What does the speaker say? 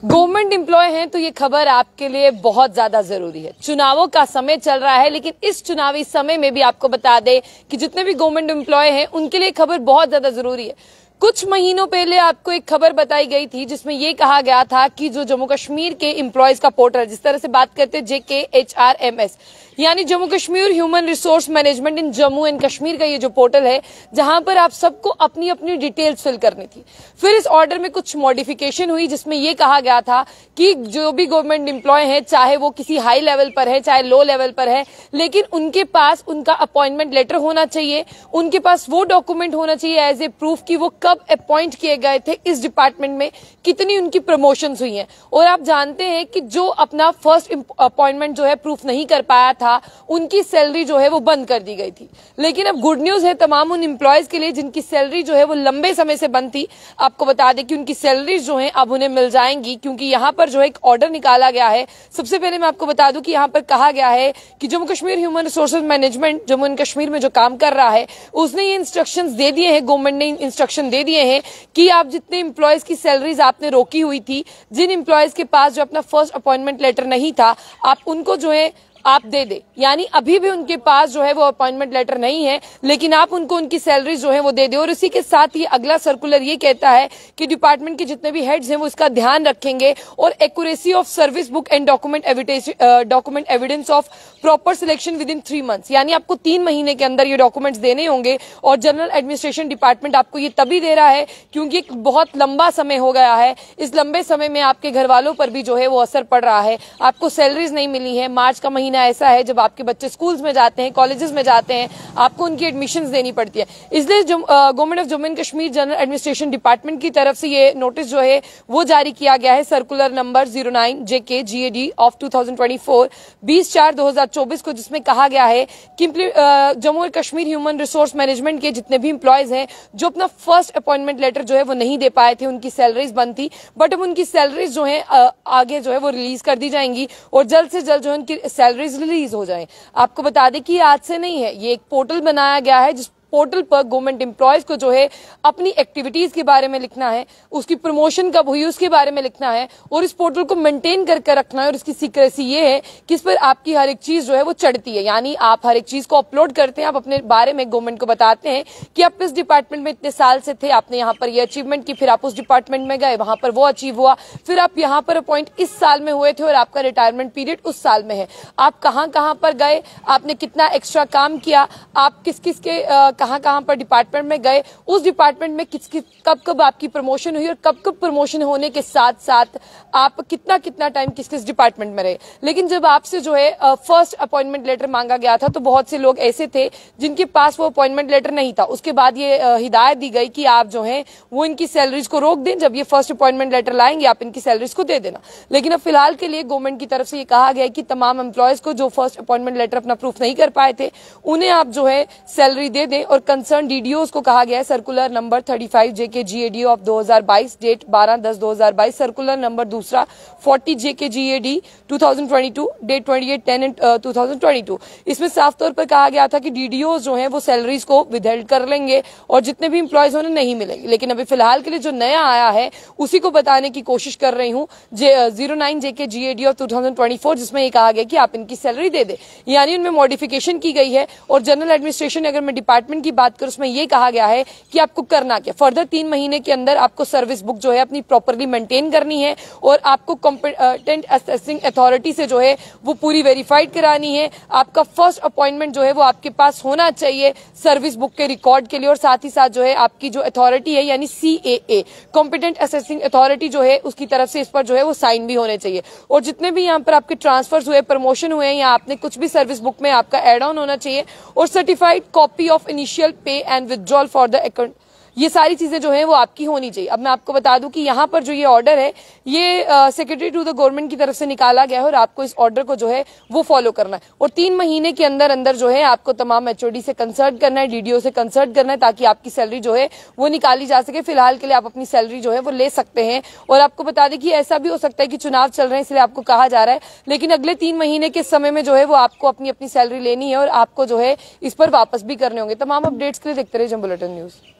Government employ हैं तो ये खबर आपके लिए बहुत ज्यादा जरूरी है। चुनावों का समय चल रहा है, लेकिन इस चुनावी समय में भी आपको बता दें कि जितने भी गवर्नमेंट एम्प्लॉय हैं उनके लिए खबर बहुत ज्यादा जरूरी है। कुछ महीनों पहले आपको एक खबर बताई गई थी जिसमें ये कहा गया था कि जो जम्मू कश्मीर के एम्प्लॉयज का पोर्टल, जिस तरह से बात करते हैं JKHRMS यानी Jammu Kashmir human resource management in Jammu and Kashmir का ये जो पोर्टल है, जहां पर आप सबको अपनी अपनी डिटेल्स फिल करनी थी। फिर इस ऑर्डर में कुछ मॉडिफिकेशन हुई जिसमें यह कहा गया था कि जो भी गवर्नमेंट एम्प्लॉय है, चाहे वो किसी हाई लेवल पर है चाहे लो लेवल पर है, लेकिन उनके पास उनका अपॉइंटमेंट लेटर होना चाहिए, उनके पास वो डॉक्यूमेंट होना चाहिए एज ए प्रूफ कि वो कब अपॉइंट किए गए थे इस डिपार्टमेंट में, कितनी उनकी प्रमोशंस हुई हैं। और आप जानते हैं कि जो अपना फर्स्ट अपॉइंटमेंट जो है प्रूफ नहीं कर पाया था, उनकी सैलरी जो है वो बंद कर दी गई थी। लेकिन अब गुड न्यूज है तमाम उन एम्प्लॉयज के लिए जिनकी सैलरी जो है वो लंबे समय से बंद थी। आपको बता दें कि उनकी सैलरीज जो है अब उन्हें मिल जाएंगी, क्योंकि यहां पर जो है एक ऑर्डर निकाला गया है। सबसे पहले मैं आपको बता दूं कि यहां पर कहा गया है कि Jammu Kashmir human resources management Jammu and Kashmir में जो काम कर रहा है, उसने ये इंस्ट्रक्शंस दे दिए हैं, गवर्नमेंट ने इंस्ट्रक्शन दे दिए हैं कि आप जितने एम्प्लॉयज की सैलरीज आपने रोकी हुई थी, जिन एम्प्लॉयज के पास जो अपना फर्स्ट अपॉइंटमेंट लेटर नहीं था, आप उनको जो है आप दे दे। यानी अभी भी उनके पास जो है वो अपॉइंटमेंट लेटर नहीं है, लेकिन आप उनको उनकी सैलरी जो है वो दे दे। और इसी के साथ ही अगला सर्कुलर ये कहता है कि डिपार्टमेंट के जितने भी हेड्स हैं वो इसका ध्यान रखेंगे और accuracy of service book and document evidence of proper selection with in 3 months. यानी आपको 3 महीने के अंदर ये डॉक्यूमेंट्स देने होंगे। और जनरल एडमिनिस्ट्रेशन डिपार्टमेंट आपको ये तभी दे रहा है क्योंकि एक बहुत लंबा समय हो गया है। इस लंबे समय में आपके घर वालों पर भी जो है वो असर पड़ रहा है। आपको सैलरीज नहीं मिली है। मार्च का महीना ऐसा है जब आपके बच्चे स्कूल्स में जाते हैं, कॉलेजेस में जाते हैं, आपको उनकी एडमिशंस देनी पड़ती है। इसलिए government of Jammu and Kashmir general administration department की तरफ से ये नोटिस जो है वो जारी किया गया है, सर्कुलर नंबर 09 JK-GAD ऑफ 2024 20/4/2024 को, जिसमें कहा गया है कि Jammu and Kashmir human resource management के जितने भी एम्प्लॉयज हैं जो अपना फर्स्ट अपॉइंटमेंट लेटर जो है वो नहीं दे पाए थे, उनकी सैलरीज बंद थी, बट अब उनकी सैलरीज जो है आगे जो है वो रिलीज कर दी जाएंगी और जल्द से जल्द जो है उनकी सैलरीज रिलीज हो जाए। आपको बता दें कि आज से नहीं है, ये एक पोर्टल बनाया गया है जिस पोर्टल पर गवर्नमेंट एम्प्लॉयज को जो है अपनी एक्टिविटीज के बारे में लिखना है, उसकी प्रमोशन कब हुई उसके बारे में लिखना है और इस पोर्टल को मेंटेन करके रखना है। और इसकी सीक्रेसी ये है कि इस पर आपकी हर एक चीज जो है वो चढ़ती है। यानी आप हर एक चीज को अपलोड करते हैं, आप अपने बारे में गवर्नमेंट को बताते हैं कि आप इस डिपार्टमेंट में इतने साल से थे, आपने यहाँ पर ये अचीवमेंट की, फिर आप उस डिपार्टमेंट में गए, वहां पर वो अचीव हुआ, फिर आप यहाँ पर अपॉइंट इस साल में हुए थे और आपका रिटायरमेंट पीरियड उस साल में है। आप कहाँ कहाँ पर गए, आपने कितना एक्स्ट्रा काम किया, आप किस किस के कहाँ पर डिपार्टमेंट में गए, उस डिपार्टमेंट में कब कब आपकी प्रमोशन हुई और कब कब प्रमोशन होने के साथ साथ आप कितना कितना टाइम किस किस डिपार्टमेंट में रहे। लेकिन जब आपसे जो है फर्स्ट अपॉइंटमेंट लेटर मांगा गया था तो बहुत से लोग ऐसे थे जिनके पास वो अपॉइंटमेंट लेटर नहीं था। उसके बाद ये हिदायत दी गई कि आप जो है वो इनकी सैलरीज को रोक दें, जब ये फर्स्ट अपॉइंटमेंट लेटर लाएंगे आप इनकी सैलरीज को दे देना। लेकिन अब फिलहाल के लिए गवर्नमेंट की तरफ से ये कहा गया है कि तमाम एम्प्लॉयज को जो फर्स्ट अपॉइंटमेंट लेटर अपना प्रूफ नहीं कर पाए थे उन्हें आप जो है सैलरी दे दें। और कंसर्न डीडीओ को कहा गया है, circular number 35 JK-GAD of 2022 date 12/10/2022, circular number दूसरा 40 JK-GAD 2022 डेट 28/10/2022। इसमें साफ तौर पर कहा गया था कि डीडीओ जो हैं वो सैलरीज को विदहेल्ड कर लेंगे और जितने भी एम्प्लॉयज उन्हें नहीं मिलेंगे। लेकिन अभी फिलहाल के लिए जो नया आया है उसी को बताने की कोशिश कर रही हूँ, 09 JK-GAD ऑफ 2024, जिसमें ये कहा गया कि आप इनकी सैलरी दे दे। यानी उनमें मॉडिफिकेशन की गई है। और जनरल एडमिनिस्ट्रेशन, अगर मैं डिपार्टमेंट की बात करूं, उसमें ये कहा गया है कि आपको करना क्या, फर्दर 3 महीने के अंदर आपको सर्विस बुक जो है अपनी प्रॉपरली मेंटेन करनी है और आपको कॉम्पिटेंट असेसिंग अथॉरिटी से जो है वो पूरी वेरीफाइड करानी है। आपका फर्स्ट अपॉइंटमेंट जो है वो आपके पास होना चाहिए सर्विस बुक के रिकॉर्ड के लिए। और साथ ही साथ जो है आपकी जो अथॉरिटी है यानी CAA कॉम्पिटेंट असेसिंग अथॉरिटी जो है उसकी तरफ से इस पर जो है वो साइन भी होने चाहिए। और जितने भी यहाँ पर आपके ट्रांसफर्स हुए, प्रमोशन हुए या आपने कुछ भी सर्विस बुक में आपका एड ऑन होना चाहिए। और सर्टिफाइड कॉपी ऑफ इनिशियल पे and withdrawal for the account, ये सारी चीजें जो है वो आपकी होनी चाहिए। अब मैं आपको बता दूं कि यहाँ पर जो ये ऑर्डर है ये सेक्रेटरी टू द गवर्नमेंट की तरफ से निकाला गया है और आपको इस ऑर्डर को जो है वो फॉलो करना है। और 3 महीने के अंदर अंदर जो है आपको तमाम HOD से कंसल्ट करना है, डीडीओ से कंसल्ट करना है, ताकि आपकी सैलरी जो है वो निकाली जा सके। फिलहाल के लिए आप अपनी सैलरी जो है वो ले सकते हैं। और आपको बता दें कि ऐसा भी हो सकता है कि चुनाव चल रहे हैं इसलिए आपको कहा जा रहा है, लेकिन अगले 3 महीने के समय में जो है वो आपको अपनी अपनी सैलरी लेनी है और आपको जो है इस पर वापस भी करने होंगे। तमाम अपडेट्स के लिए देखते रहिए जम्मू बुलेटिन न्यूज।